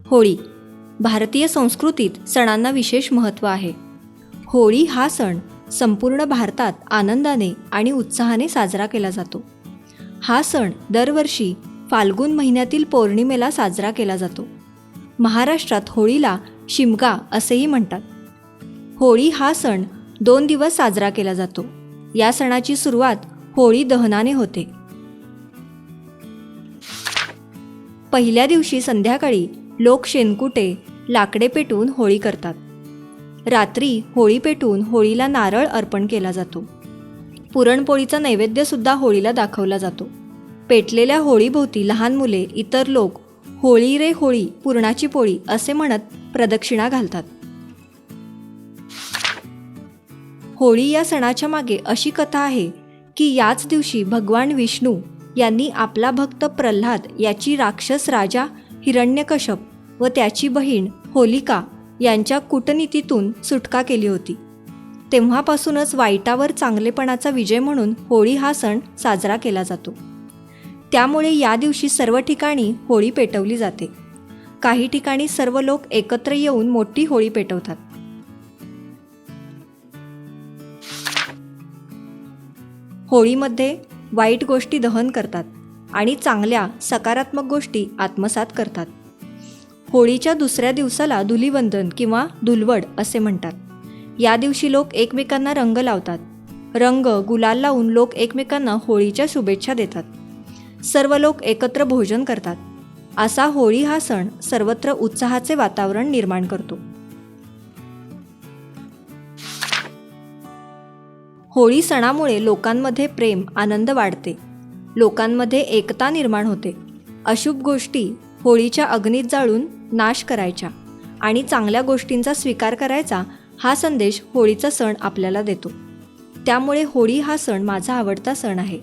होळी. भारतीय संस्कृतीत सणांना विशेष महत्त्व आहे. होळी हा सण संपूर्ण भारतात आनंदाने आणि उत्साहाने साजरा केला जातो. हा सण दरवर्षी फाल्गुन महिन्यातील पौर्णिमेला साजरा केला जातो. महाराष्ट्रात होळीला शिमगा असेही म्हणतात. होळी हा सण 2 दिवस साजरा केला जातो. या सणाची सुरुवात होळी दहनाने होते. पहिल्या दिवशी संध्याकाळी लोक शेणकुटे, लाकडे पेटवून होळी करतात. रात्री होळी पेटवून होळीला नारळ अर्पण केला जातो. पुरणपोळीचा नैवेद्यसुद्धा होळीला दाखवला जातो. पेटलेल्या होळीभोवती लहान मुले, इतर लोक होळी रे होळी, पुरणाची पोळी असे म्हणत प्रदक्षिणा घालतात. होळी या सणाच्या मागे अशी कथा आहे की याच दिवशी भगवान विष्णू यांनी आपला भक्त प्रल्हाद याची राक्षस राजा हिरण्यकश्यप व त्याची बहीण होलिका यांच्या कूटनीतीतून सुटका केली होती. तेव्हापासूनच वाईटावर चांगलेपणाचा विजय म्हणून होळी हा सण साजरा केला जातो. त्यामुळे या दिवशी सर्व ठिकाणी होळी पेटवली जाते. काही ठिकाणी सर्व लोक एकत्र येऊन मोठी होळी पेटवतात. होळीमध्ये वाईट गोष्टी दहन करतात आणि चांगल्या सकारात्मक गोष्टी आत्मसात करतात. होळीच्या दुसऱ्या दिवसाला धुलिवंदन किंवा धुलवड असे म्हणतात. या दिवशी लोक एकमेकांना रंग लावतात. रंग, गुलाल लावून लोक एकमेकांना होळीच्या शुभेच्छा देतात. सर्व लोक एकत्र भोजन करतात. असा होळी हा सण सर्वत्र उत्साहाचे वातावरण निर्माण करतो. होळी सणामुळे लोकांमध्ये प्रेम, आनंद वाढते. लोकांमध्ये एकता निर्माण होते. अशुभ गोष्टी होळीच्या अग्नीत जाळून नाश करायच्या आणि चांगल्या गोष्टींचा स्वीकार करायचा हा संदेश होळीचा सण आपल्याला देतो. त्यामुळे होळी हा सण माझा आवडता सण आहे.